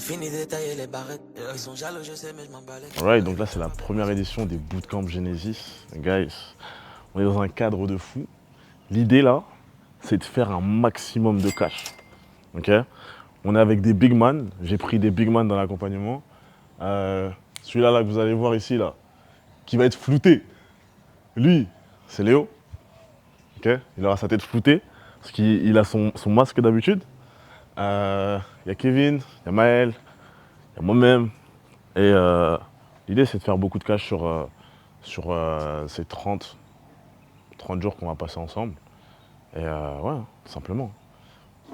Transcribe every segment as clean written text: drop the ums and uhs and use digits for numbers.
fini de tailler les barrettes. Ils sont jaloux, je sais, mais je m'en balais. Alright, donc là c'est la première édition des Bootcamp Genesis. Guys, on est dans un cadre de fou. L'idée là, c'est de faire un maximum de cash. Ok? On est avec des big man. J'ai pris des big man dans l'accompagnement. Celui-là là, que vous allez voir ici là, qui va être flouté. Lui, c'est Léo. Ok? Il aura sa tête floutée parce qu'il a son masque d'habitude. Il y a Kevin, il y a Maël, il y a moi-même. Et l'idée c'est de faire beaucoup de cash sur ces 30 jours qu'on va passer ensemble. Et ouais, tout simplement.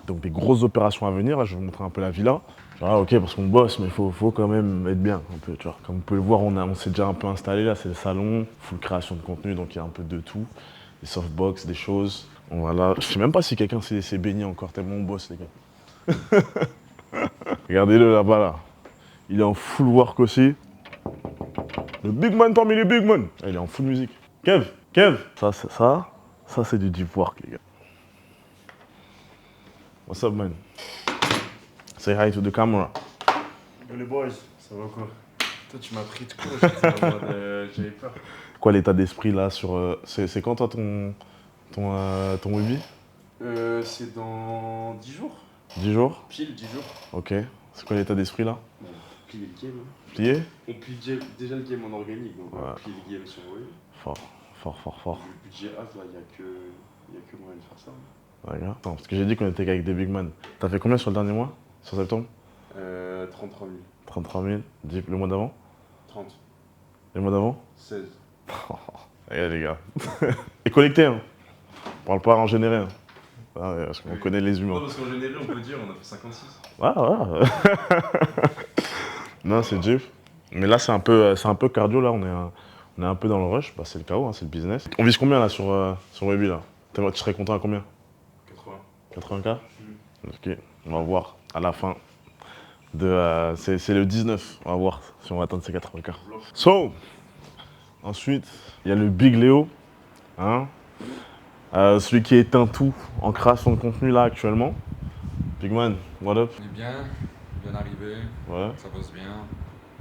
Donc des grosses opérations à venir, là je vais vous montrer un peu la villa. Ah ok, parce qu'on bosse, mais il faut quand même être bien un peu, tu vois. Comme vous pouvez le voir, on s'est déjà un peu installé là, c'est le salon, full création de contenu, donc il y a un peu de tout. Des softbox, des choses. Voilà. Je sais même pas si quelqu'un s'est baigné encore, tellement on bosse les gars. Regardez-le là-bas là. Il est en full work aussi. Le big man parmi les big man. Ah, il est en full musique. Kev. Ça c'est du deep work les gars. What's up man? Say hi to the camera. Yo les boys, ça va quoi? Toi tu m'as pris de court, j'étais en mode, j'avais peur. Quoi l'état d'esprit là sur... c'est quand toi ton Weeby? C'est dans 10 jours. 10 jours? Pile 10 jours. Ok. C'est quoi l'état d'esprit là? Bon, plier le game. Plié? On plie déjà le game en organique, donc on va plier le game sur Wave. Fort. Le budget as là, il y a que moyen de faire ça. Regarde. Non, parce que j'ai dit qu'on était qu'avec des big man. T'as fait combien sur le dernier mois? Sur septembre? 33 000. 33 000. Le mois d'avant? 30. Le mois d'avant? 16. Regarde les gars. Et collecté hein. On parle pas en généré hein. Ah, ouais, parce qu'on connaît les humains. Non, parce qu'en général, on peut dire on a fait 56. Ouais. Non, c'est Jeff. Mais là, c'est un peu cardio. Là, on est un peu dans le rush. Bah, c'est le chaos, hein, c'est le business. On vise combien là sur Webby là? Tu serais content à combien? 80. 80K? Ok, on va voir à la fin. C'est le 19. On va voir si on va atteindre ces 80K. So, ensuite, il y a le Big Léo. Hein, celui qui éteint tout en création de contenu là actuellement. Big man, what up? On est bien arrivé, Ouais. ça bosse bien.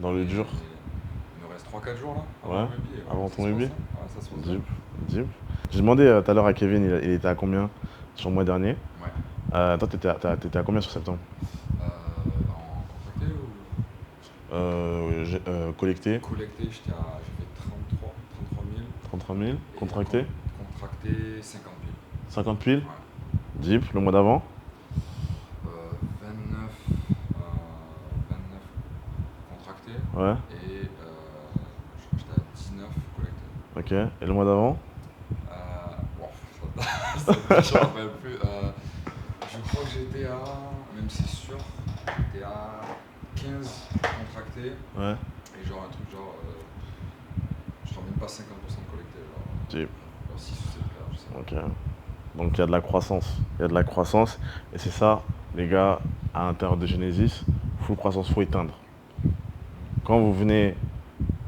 Dans le dur. Il nous reste 3-4 jours là, Ouais, avant ton Weeby. Ouais, ça se passe bien. Deep. J'ai demandé tout à l'heure à Kevin, il était à combien sur le mois dernier? Ouais. Toi, t'étais à combien sur septembre? En contracté ou Collecté? collecté, j'ai fait 33 000. 33 000. Contracté? Contracté 50 000. 50 000? Ouais. Deep, le mois d'avant? 29 contracté. Ouais. Et je crois que j'étais à 19 collecté. Ok. Et le mois d'avant? Je me rappelle plus. Je crois que j'étais à, même c'est sûr, j'étais à 15 contractés. Ouais. Et genre un truc genre, je crois même pas 50% de collectés. Deep. Genre 6 ou 7 cas, je sais pas. Ok. Donc il y a de la croissance. Il y a de la croissance. Et c'est ça, les gars, à l'intérieur de Genesis, full croissance, faut éteindre. Quand vous venez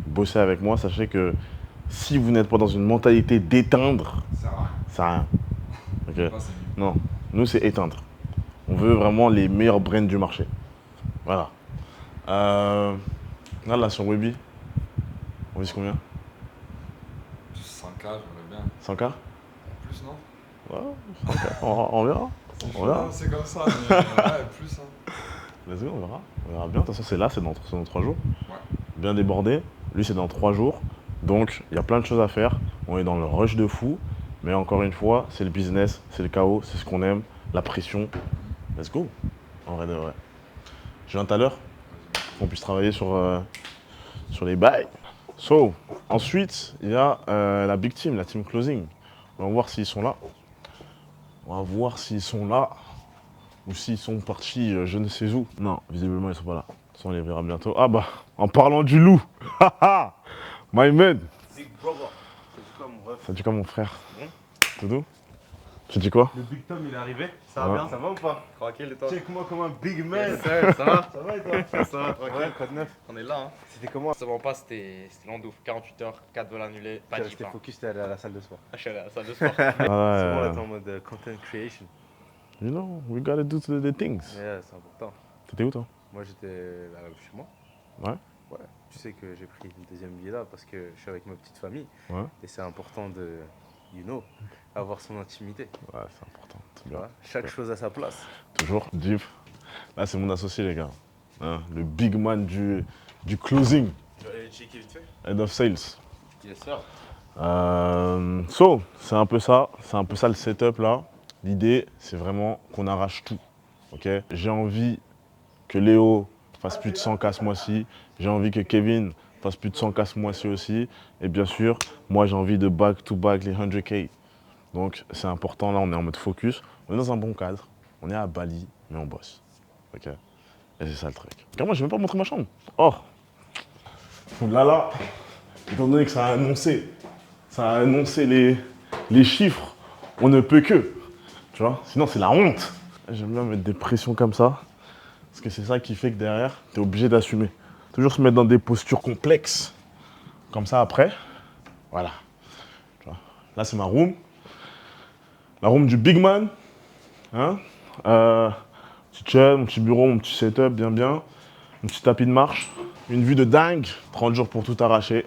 bosser avec moi, sachez que si vous n'êtes pas dans une mentalité d'éteindre, Ça sert à rien. ça sert à rien. Ok. Pas, c'est mieux. Non, nous c'est éteindre. On veut vraiment les meilleurs brains du marché. Voilà. Là sur Webby, on vise combien? 100 k, j'aimerais bien. 100K? Plus, non? Ouais, 100K. On verra. On verra. C'est comme ça, mais ouais, plus. Hein. Let's go, on verra. On verra bien. De toute façon, c'est là, c'est dans 3 jours. Ouais. Bien débordé. Lui, c'est dans 3 jours. Donc, il y a plein de choses à faire. On est dans le rush de fou. Mais encore une fois, c'est le business, c'est le chaos, c'est ce qu'on aime, la pression. Let's go. En vrai de vrai. Je viens tout à l'heure. Qu'on puisse travailler sur les bails. So, ensuite, il y a la big team, la team closing. On va voir s'ils sont là. On va voir s'ils sont là. Ou s'ils sont partis je ne sais où. Non, visiblement, ils sont pas là. De toute façon, on les verra bientôt. Ah bah, en parlant du loup. Haha, my man. Big brother. C'est quoi mon ref? Ça dit quoi mon frère? Doudou? Tu dis quoi? Le Big Tom il est arrivé. Ça va Ouais. bien? Ça va ou pas? Tranquille et toi? Check-moi comme un big man. Ça va? Ça va et toi? Ça va, tranquille. Ouais, quoi de neuf? On est là, hein. C'était comment? Ça va pas, c'était long de ouf. 48 heures, 4 vols annulés, pas de J'étais pain. focus, t'es allé à la salle de sport. Je suis allé à la salle de sport. Ah C'est bon, là ouais. t'es en mode content creation. You know, we gotta do the things. Yeah, c'est important. T'étais où toi? Moi, j'étais là chez moi. Ouais. Ouais. Tu sais que j'ai pris une deuxième vie là parce que je suis avec ma petite famille. Ouais. Et c'est important de, avoir son intimité. Ouais, c'est important. C'est bien. Ouais. Chaque chose à sa place. Toujours, Jeep. Là, c'est mon associé, les gars. Hein, le big man du closing. Tu vas aller checker vite fait? Head of Sales. Yes, sir. C'est un peu ça le setup là. L'idée, c'est vraiment qu'on arrache tout. Ok. J'ai envie que Léo fasse plus de 100 K ce mois-ci. J'ai envie que Kevin fasse plus de 100 K ce mois-ci aussi. Et bien sûr, moi, j'ai envie de back-to-back les 100K. Donc, c'est important. Là, on est en mode focus. On est dans un bon cadre. On est à Bali, mais on bosse. Ok. Et c'est ça le truc. Car moi, je vais même pas montrer ma chambre. Oh. Là, étant donné que ça a annoncé les chiffres, on ne peut que. Tu vois, sinon c'est la honte. J'aime bien mettre des pressions comme ça, parce que c'est ça qui fait que derrière, tu es obligé d'assumer. Toujours se mettre dans des postures complexes, comme ça après. Voilà. Tu vois. Là, c'est ma room. La room du big man. Hein, petit chair, mon petit bureau, mon petit setup, bien. Mon petit tapis de marche. Une vue de dingue. 30 jours pour tout arracher.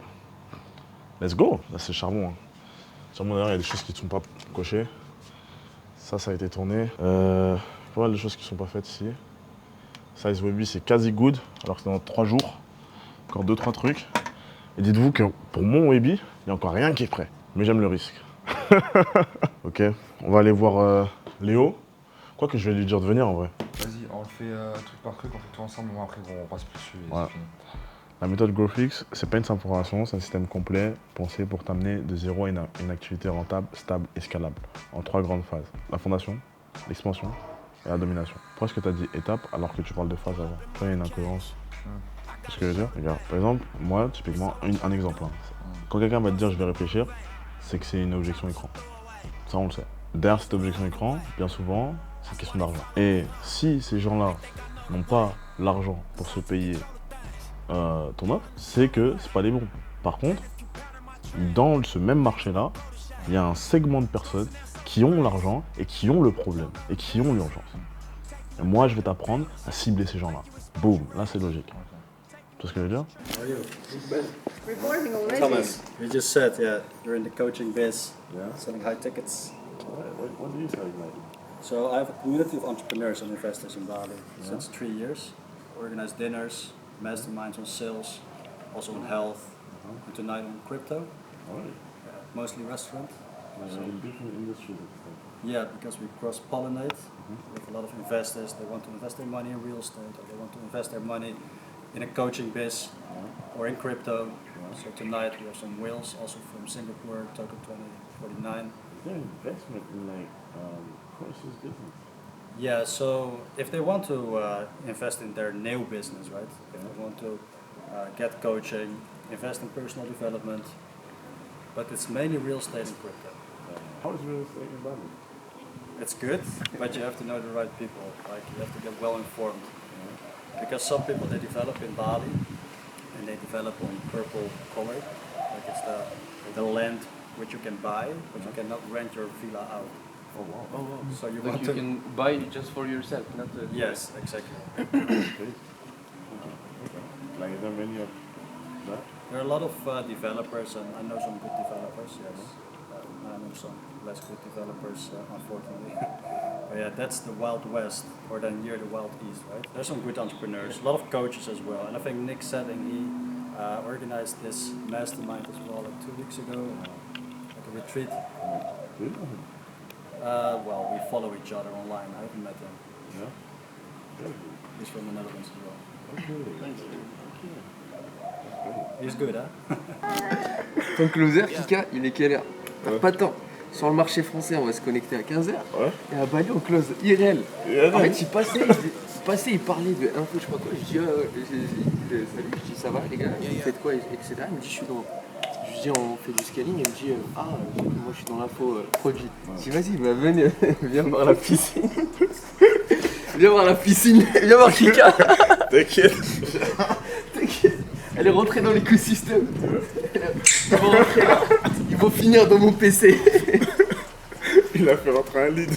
Let's go. Là, c'est charbon. Hein. Charbon, d'ailleurs, il y a des choses qui ne sont pas cochées. Ça a été tourné. Pas mal de choses qui ne sont pas faites ici. Size Webby, c'est quasi good, alors que c'est dans 3 jours. Encore 2-3 trucs. Et dites-vous que pour mon Webby, il n'y a encore rien qui est prêt. Mais j'aime le risque. Ok, on va aller voir Léo. Quoi que je vais lui dire de venir en vrai. Vas-y, on le fait truc par truc, on fait tout ensemble, mais après on passe plus dessus et Ouais. c'est fini. La méthode GrowFix, c'est pas une simple formation, c'est un système complet pensé pour t'amener de zéro à une activité rentable, stable et scalable en 3 grandes phases. La fondation, l'expansion et la domination. Pourquoi est-ce que tu as dit étape alors que tu parles de phase avant? Tu vois, il y a une incohérence. C'est ce que je veux dire? Regarde, par exemple, moi, typiquement, un exemple. Hein. Quand quelqu'un va te dire je vais réfléchir, c'est que c'est une objection écran. Ça, on le sait. Derrière cette objection écran, bien souvent, c'est une question d'argent. Et si ces gens-là n'ont pas l'argent pour se payer ton offre, c'est que c'est pas les bons. Par contre, dans ce même marché-là, il y a un segment de personnes qui ont l'argent et qui ont le problème et qui ont l'urgence. Et moi, je vais t'apprendre à cibler ces gens-là. Boum, là c'est logique. Tu vois ce que je veux dire? How are you? Recording already. Thomas, you just said, yeah, you're in the coaching biz, Yeah. selling high tickets. What do you say, mate? So I have a community of entrepreneurs and investors in Bali since 3 years. Organize dinners, masterminds on sales, also on health, and tonight on crypto, mostly restaurant. In different industries. Yeah, because we cross-pollinate with a lot of investors. They want to invest their money in real estate, or they want to invest their money in a coaching biz, or in crypto. So tonight we have some whales, also from Singapore, Token 2049. Their investment in like courses business. Yeah, so if they want to invest in their new business, right? If they want to get coaching, invest in personal development, but it's mainly real estate and crypto. How is real estate in Bali? It's good, but you have to know the right people. Like you have to get well informed, because some people they develop in Bali, and they develop on purple color, like it's the land which you can buy, but you cannot rent your villa out. Oh wow. So you Like want you to can buy just for yourself, not yes, exactly. Like is there many of that? There are a lot of developers, and I know some good developers. Yes, I know some less good developers, unfortunately. But yeah, that's the Wild West, or then here the Wild East, right? There's some good entrepreneurs, a lot of coaches as well, and I think Nick Setting he organized this mastermind as well like 2 weeks ago, like a retreat. Well, we follow each other online. I haven't met him. Yeah. He's from the Netherlands as well. He's good, hein? Ton closer, Kika, il est quelle heure? Pas de temps. Sur le marché français, on va se connecter à 15h. Ouais. Et à Bali, on close IRL. En fait, il parlait de info, je sais pas quoi. Je dis, salut, je dis, ça va les gars, vous faites quoi, etc. Il me dit, je dis, on fait du scaling. Il me dit, moi je suis dans l'info produit. Je dis, vas-y, bah, venez, viens voir la piscine. Viens voir la piscine, viens voir Kika. T'inquiète. Elle est rentrée dans l'écosystème. Ils vont rentrer là. Ils vont finir dans mon PC. Il a fait rentrer un lead.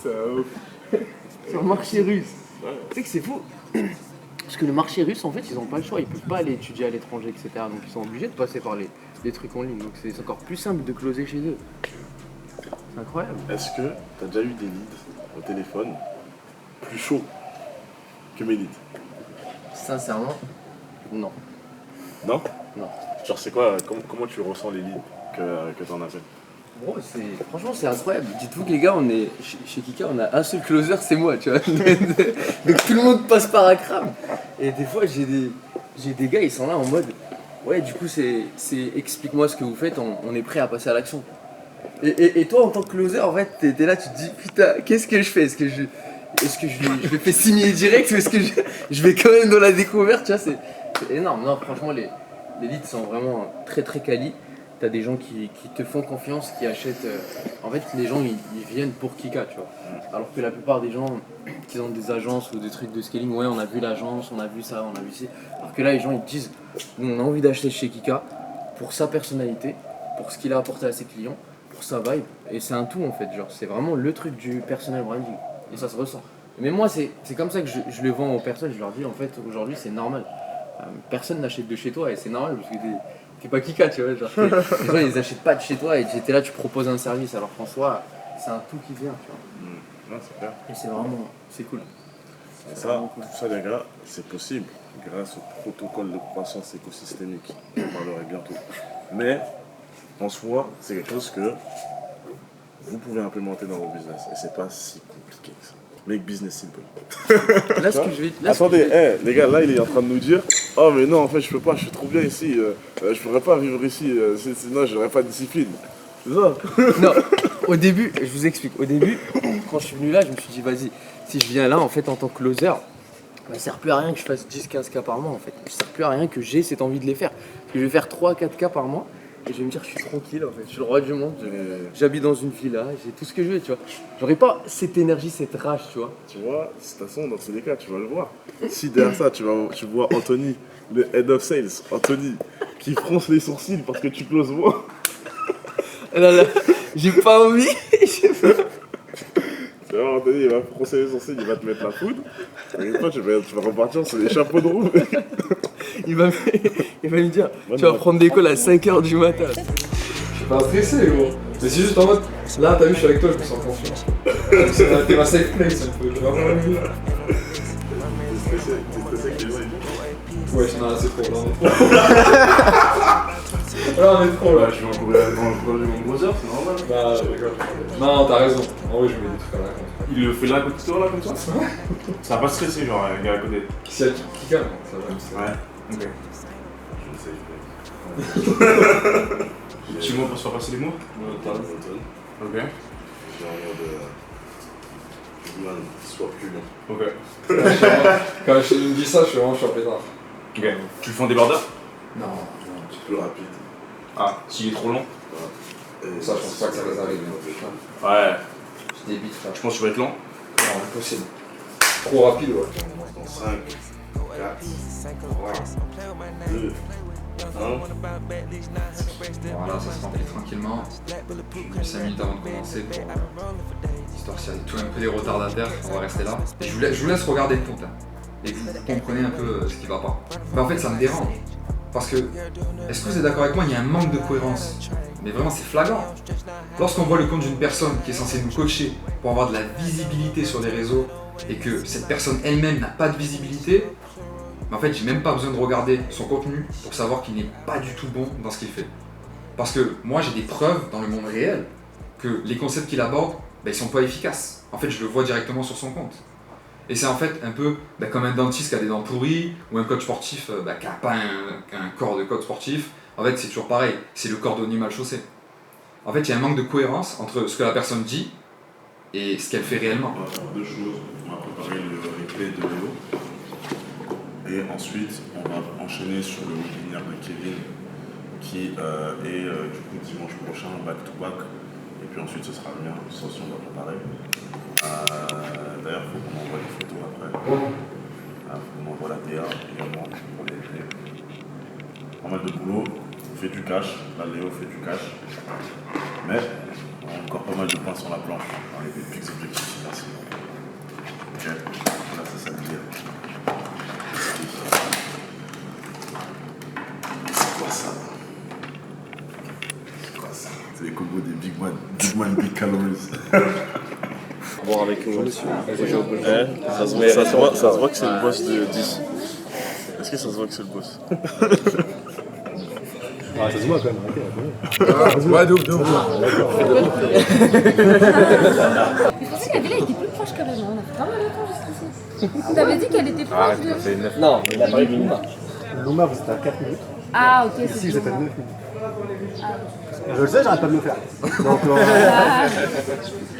C'est un ouf. Sur marché russe. Tu sais que c'est fou. Parce que le marché russe, en fait, ils n'ont pas le choix. Ils peuvent pas aller étudier à l'étranger, etc. Donc ils sont obligés de passer par les trucs en ligne. Donc c'est encore plus simple de closer chez eux. C'est incroyable. Est-ce que t'as déjà eu des leads au téléphone plus chauds que mes leads? Sincèrement, non. Non? Non. Genre c'est quoi, comment tu ressens les leads que t'en appelles? Bro, franchement, c'est incroyable. Dites-vous que les gars, on est chez Kika, on a un seul closer, c'est moi, tu vois. Donc tout le monde passe par Akram. Et des fois, j'ai des gars, ils sont là en mode, ouais, du coup, c'est explique-moi ce que vous faites, on est prêt à passer à l'action. Et toi, en tant que closer, en fait, t'es là, tu te dis, putain, qu'est-ce que je fais? Est-ce que je vais faire signer direct ou est-ce que je vais quand même dans la découverte, tu vois, c'est énorme. Non, franchement, les leads sont vraiment très très quali. T'as des gens qui te font confiance, qui achètent. En fait, les gens ils viennent pour Kika, tu vois. Alors que la plupart des gens qui ont des agences ou des trucs de scaling, ouais, on a vu l'agence, on a vu ça, on a vu ci. Alors que là, les gens ils te disent, nous on a envie d'acheter chez Kika pour sa personnalité, pour ce qu'il a apporté à ses clients, pour sa vibe. Et c'est un tout en fait, genre c'est vraiment le truc du personal branding. Et ça se ressent. Mais moi, c'est comme ça que je le vends aux personnes. Je leur dis en fait, aujourd'hui c'est normal. Personne n'achète de chez toi et c'est normal parce que t'es pas Kika, tu vois. Genre, les gens ils achètent pas de chez toi et t'es là, tu proposes un service. Alors François, c'est un tout qui vient, tu vois. Non, c'est clair. Et c'est vraiment, c'est cool. Et ça, tout ça les gars, c'est possible grâce au protocole de croissance écosystémique. On en parlerai bientôt. Mais en soi, c'est quelque chose que vous pouvez implémenter dans vos business. Et c'est pas si compliqué que ça. Make business simple. Là, ce que je vais. Attendez, les gars, là, il est en train de nous dire oh, mais non, en fait, je peux pas, je suis trop bien ici. Je pourrais pas vivre ici, sinon, j'aurais pas de discipline. C'est ça? Non, au début, je vous explique. Au début, quand je suis venu là, je me suis dit, vas-y, si je viens là, en fait, en tant que closer, ça sert plus à rien que je fasse 10-15 cas par mois, en fait. Ça sert plus à rien que j'ai cette envie de les faire. Parce que je vais faire 3-4 cas par mois. Et je vais me dire, je suis tranquille en fait, je suis le roi du monde, j'habite dans une villa, j'ai tout ce que je veux, tu vois. J'aurais pas cette énergie, cette rage, tu vois. Tu vois, de toute façon, dans tous les cas, tu vas le voir. Si derrière ça, tu vois Anthony, le head of sales, Anthony, qui fronce les sourcils parce que tu closes moins. Là, j'ai pas envie. Tu vois, Anthony, il va froncer les sourcils, il va te mettre la foudre. Et toi, tu vas repartir sur les chapeaux de roue. Il va me dire, tu vas prendre l'école à 5h du matin. Je suis pas stressé, gros. Mais c'est juste en mode, là, t'as vu, je suis avec toi, je me sens confiant. T'es ma safe place un peu, tu vois. T'es stressé avec les autres. Ouais, non, là, c'est trop, là, on est trop. Là, on est trop, là. Je vais encourager mon brother, c'est normal. Bah, d'accord. Non, t'as raison. En vrai, je mets des trucs à la con. Il le fait là à côté de toi, là, comme ça? Ça va pas stresser, genre, un gars à côté. Qui c'est Kika, non, ça va me stresser. Ouais, ok. Tu mots pour se faire passer les mots? Ok. J'ai envie de. Man, sois plus long. Ok. Quand je me dis ça, je suis vraiment pétard. Ok. Tu le fais en débardeur? Non. Plus rapide. Ah, s'il est trop long? Et Ça, je pense pas que ça va arriver. Ouais. Je débite, frère. Je pense que tu vas être lent. Non, impossible. Trop rapide, ouais. Dans 5, 4, 3, 2, 1. Voilà, ça se remplit tranquillement. J'ai mis 5 minutes avant de commencer pour histoire s'il y a tout un peu des retardataires, on va rester là. Et je vous laisse regarder le compte hein, et vous comprenez un peu ce qui va pas. Mais en fait, ça me dérange. Parce que, est-ce que vous êtes d'accord avec moi, il y a un manque de cohérence. Mais vraiment, c'est flagrant. Lorsqu'on voit le compte d'une personne qui est censée nous coacher pour avoir de la visibilité sur les réseaux et que cette personne elle-même n'a pas de visibilité, en fait, j'ai même pas besoin de regarder son contenu pour savoir qu'il n'est pas du tout bon dans ce qu'il fait. Parce que moi, j'ai des preuves dans le monde réel que les concepts qu'il aborde, ils sont pas efficaces. En fait, je le vois directement sur son compte. Et c'est en fait un peu comme un dentiste qui a des dents pourries ou un coach sportif qui n'a pas un corps de coach sportif. En fait, c'est toujours pareil, c'est le cordonnier mal chaussé. En fait, il y a un manque de cohérence entre ce que la personne dit et ce qu'elle fait réellement. On va faire deux choses. On va préparer le replay de Léo. Et ensuite, on va enchaîner sur le webinaire de Kevin qui est du coup dimanche prochain, back to back. Et puis ensuite, ce sera le mien, ça aussi on va préparer. D'ailleurs, il faut qu'on envoie les photos après. Il faut qu'on envoie la DA également pour les replays. Pas mal de boulot, on fait du cash. Là, Léo fait du cash. Mais on a encore pas mal de points sur la planche dans les fixes objectifs. Merci. Ok, là ça s'habille. C'est quoi ça? C'est quoi ça? C'est les combos des Big Man. Big Man, Big Calories. Voir avec eux. Ça se voit que c'est le boss de 10. Est-ce que ça se voit que c'est le boss? Ah, ça se voit quand même, Ouais, d'où. Je pensais que la villa était plus proche quand même, on a fait pas mal de temps jusqu'ici. T'avais dit qu'elle était proche de... Non, il a parlé de Luma. Luma, vous êtes à 4 minutes. Ah, ok, c'est Ici, vous êtes à 9 Luma. minutes. Je le sais, j'arrête pas de le faire. Donc,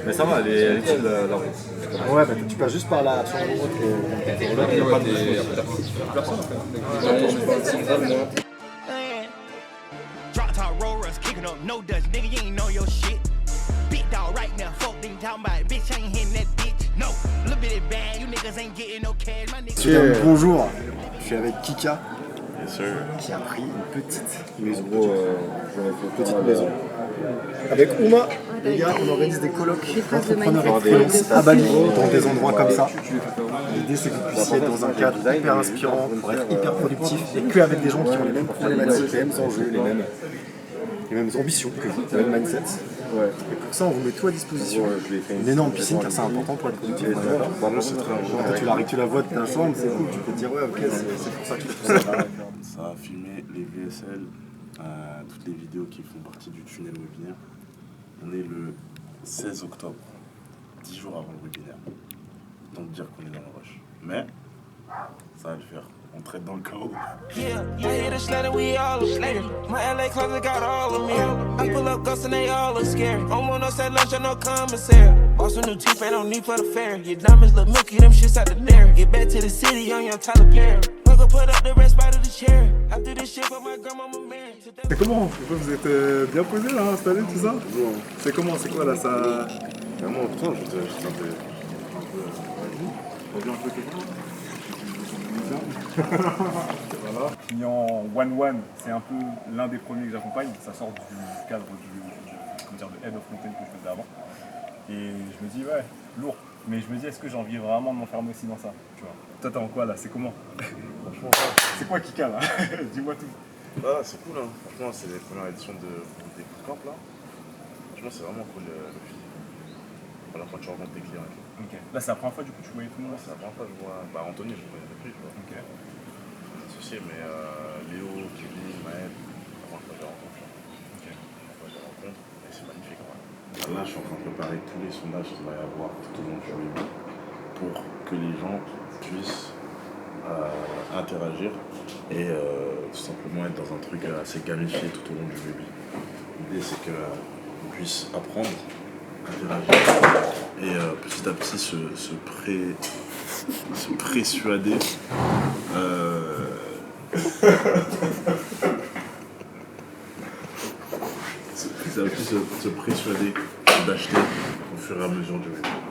Mais ça va, elle est utile la route. ouais, bah, tu passes juste par là, sur le route. Il n'y a pas de personne en fait. Drop top rollers, kicking up no dust, nigga, you ain't know your shit. Big dog right now, fuck they talking about it, bitch, I ain't hitting that bitch. No, little bit of bad, you niggas ain't getting no cash, my niggas. Bonjour, je suis avec Kika, Bien sûr. qui a pris une petite maison. Petite maison. Avec Ouma, les gars, on organise des colloques d'entrepreneurs et de freelance à Bali, dans des endroits comme ça. L'idée, c'est que vous puissiez être dans un cadre hyper inspirant, pour être hyper productif, et qu'avec des gens qui ont les mêmes problématiques, les mêmes enjeux, les mêmes ambitions que vous, le même mindset. Et pour ça, on vous met tout à disposition. Une énorme piscine, car c'est important pour être productif. C'est très important. Quand tu la vois de ta chambre, c'est cool, tu peux te dire, ouais, ok, c'est pour ça que je fais tout ça. Ça a filmé les VSL, toutes les vidéos qui font partie du tunnel webinaire. On est le 16 octobre, 10 jours avant le webinaire. Donc dire qu'on est dans le rush. Mais ça va le faire. On traite dans le chaos. Yeah, I hit a slater, we all a slater. My LA closet got all of me. I pull up ghosts and they all look scary. I'm on us at lunch, I no commissary. Bought some new teeth, I don't need for the fair. Your diamonds look milky, them shits out the dairy. Get back to the city, on your Tyler Perry. We're gonna put up the rest by the chair. After this shit, for my grandmama married. C'est comment? Vous êtes bien posé là, installé, tout ça? C'est comment? C'est quoi là ça? Vraiment, putain, j'étais un peu. Voilà. Client one-one, c'est un peu l'un des premiers que j'accompagne. Ça sort du cadre de head of content que je faisais avant. Et je me dis, ouais, lourd. Mais je me dis, est-ce que j'ai envie vraiment de m'enfermer aussi dans ça, tu vois? Toi, t'es en quoi là? C'est comment? Franchement, c'est quoi Kika là? Dis-moi tout. Ah, c'est cool, hein. Franchement, c'est les premières éditions des bootcamps là. Franchement, c'est vraiment cool le feeling. Voilà, quand tu rencontres tes clients. Ok. Là, c'est la première fois du coup tu voyais tout le monde? C'est la première fois que je vois. Bah, Anthony, je le connais depuis, tu vois. Ok. Associé, mais Léo, Kevin, Maël, la première fois que je les rencontre. Ok. La première fois que je les rencontre, et c'est magnifique en vrai. Là, je suis en train de préparer tous les sondages qu'il va y avoir tout au long du webinaire pour que les gens puissent interagir et tout simplement être dans un truc assez gamifié tout au long du webinaire. L'idée, c'est qu'on puisse apprendre, interagir et petit à petit se persuader se persuader d'acheter au fur et à mesure du webinaire.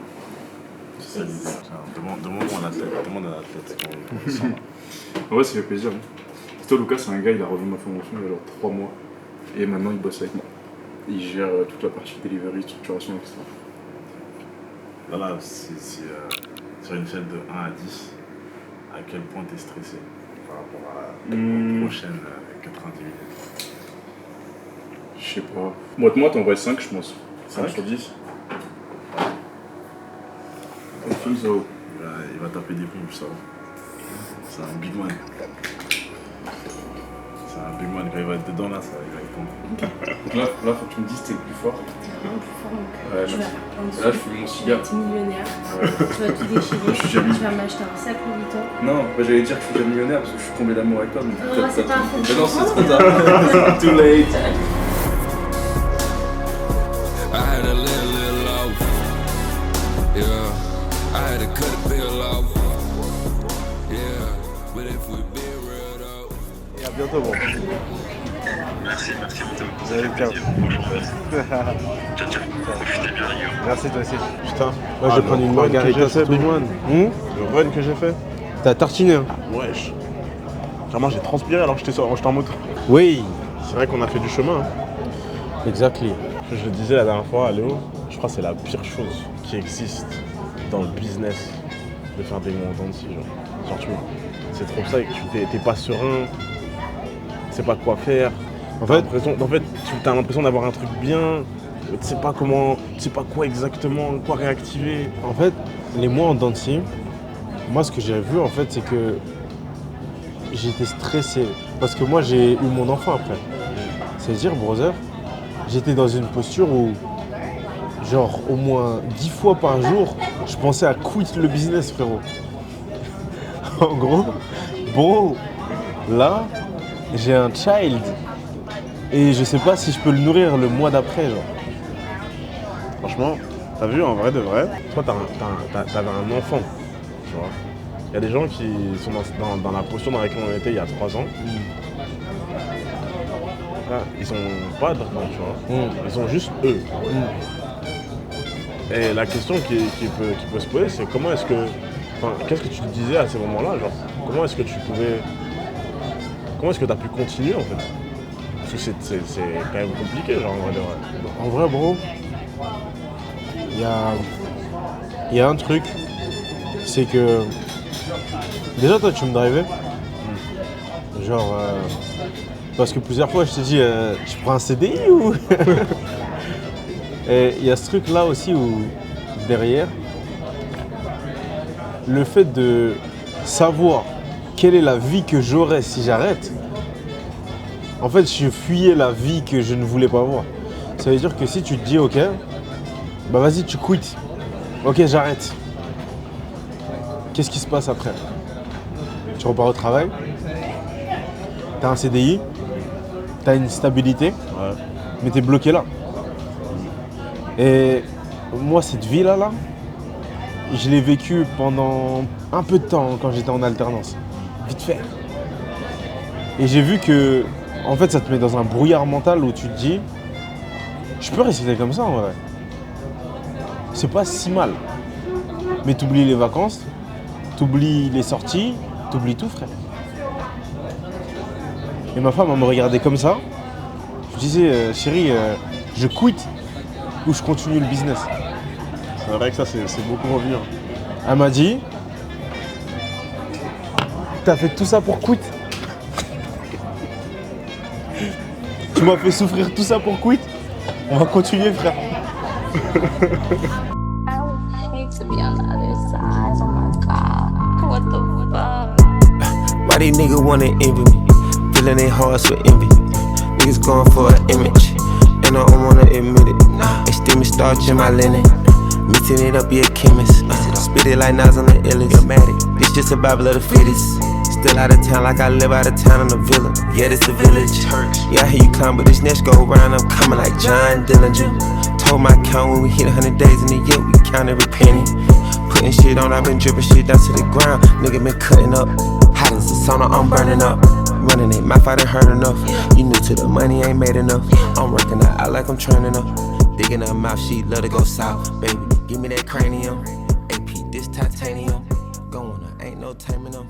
C'est ça l'idée. Demande à un athlète quand on sent là. Ouais, ça fait plaisir. Hein. Toi, Lucas, c'est un gars, il a revu ma formation il y a alors 3 mois. Et maintenant, il bosse avec moi. Il gère toute la partie delivery, structuration, etc. Voilà, c'est sur une échelle de 1 à 10, à quel point tu es stressé par rapport à la prochaine 90 minutes? Je sais pas. Moi, t'en vois 5, je pense. 5 sur 10. Il va taper des pompes, ça. C'est un big man. C'est un big man. Quand il va être dedans, là, ça, il va être content. Donc là, faut que tu me dises que t'es le plus fort. Vraiment plus fort, donc Ouais, tu vas là, je fume mon cigare. Tu vas être millionnaire, tu vas tout déchirer, Je suis déjà tu vas m'acheter un sac Louis Vuitton. Non, bah, j'allais dire que je suis déjà millionnaire parce que je suis tombé d'amour avec toi. Mais Non, c'est pas faux. Mais non, c'est trop tard. Too late. I had to let a little off. Yeah, I had to cut a bill off. Yeah, but if we be real though. Et à bientôt, bon. Merci Mathéo. Vous allez bien. Bonjour. Ciao, ciao. Profitez bien, les gars. Merci, toi aussi. Putain, Moi, je vais prendre une margarita, c'est tout. Big Man. Le run que j'ai fait. T'as tartiné, hein? Wesh. Vraiment, j'ai transpiré alors que j'étais en moto. Oui. C'est vrai qu'on a fait du chemin. Hein. Exactly. Je le disais la dernière fois à Léo, je crois que c'est la pire chose qui existe dans le business de faire des mots en dents de scie, genre c'est trop ça et que t'es pas serein, tu sais pas quoi faire. En fait, tu as l'impression d'avoir un truc bien, tu sais pas comment, tu sais pas quoi exactement, quoi réactiver. En fait, les mois en dents de scie, moi ce que j'ai vu en fait c'est que j'étais stressé parce que moi j'ai eu mon enfant après. C'est-à-dire, brother, j'étais dans une posture où genre au moins 10 fois par jour, je pensais à quitter le business, frérot. En gros, bro, là, j'ai un child et je sais pas si je peux le nourrir le mois d'après, genre. Franchement, t'as vu, en vrai de vrai, toi t'avais un enfant, tu vois. Il y a des gens qui sont dans la posture dans laquelle on était il y a 3 ans. Là, ils sont pas dedans, tu vois. Ils sont juste eux. Et la question qui peut se poser, c'est comment est-ce que... Enfin, qu'est-ce que tu te disais à ces moments-là, genre, comment est-ce que tu pouvais... Comment est-ce que tu as pu continuer, en fait? Parce que c'est quand même compliqué, genre, en vrai de vrai. En vrai, bro, il y a un truc, c'est que... Déjà, toi, tu me drivais. Genre... parce que plusieurs fois, je t'ai dit, je prends un CDI ou... Et il y a ce truc-là aussi où, derrière, le fait de savoir quelle est la vie que j'aurais si j'arrête, en fait, je fuyais la vie que je ne voulais pas avoir. Ça veut dire que si tu te dis, ok, bah vas-y, tu quittes. Ok, j'arrête. Qu'est-ce qui se passe après? Tu repars au travail, tu as un CDI, tu as une stabilité, mais tu es bloqué là. Et moi, cette vie-là, je l'ai vécue pendant un peu de temps quand j'étais en alternance. Vite fait. Et j'ai vu que, en fait, ça te met dans un brouillard mental où tu te dis, je peux rester comme ça en vrai. C'est pas si mal. Mais t'oublies les vacances, t'oublies les sorties, t'oublies tout, frère. Et ma femme, elle me regardait comme ça. Je disais, chérie, je quitte ou je continue le business. C'est vrai que ça, c'est beaucoup revenu. Elle m'a dit, t'as fait tout ça pour quitter? Tu m'as fait souffrir tout ça pour quitter? On va continuer, frère. Why these niggas wanna envy me? Filling their hearts with envy. Niggas going for an image, and I don't wanna admit it. They still me starch in my linen, mixing it up, be a chemist. Spit it like Nas on the illest. It's just a Bible of the fittest. Still out of town like I live out of town in the villa. Yeah, this the village. Yeah, I hear you come, but this next go around, I'm coming like John Dillinger. Told my count when we hit 100 days in the year, we count every penny. Putting shit on, I've been dripping shit down to the ground. Nigga been cutting up. Hot as the sauna, I'm burning up. Running their mouth, I done heard enough. You new to the money, ain't made enough. I'm working out like I'm training up. Digging her mouth, she love to go south. Baby, give me that cranium. AP, this titanium. Going, ain't no taming them.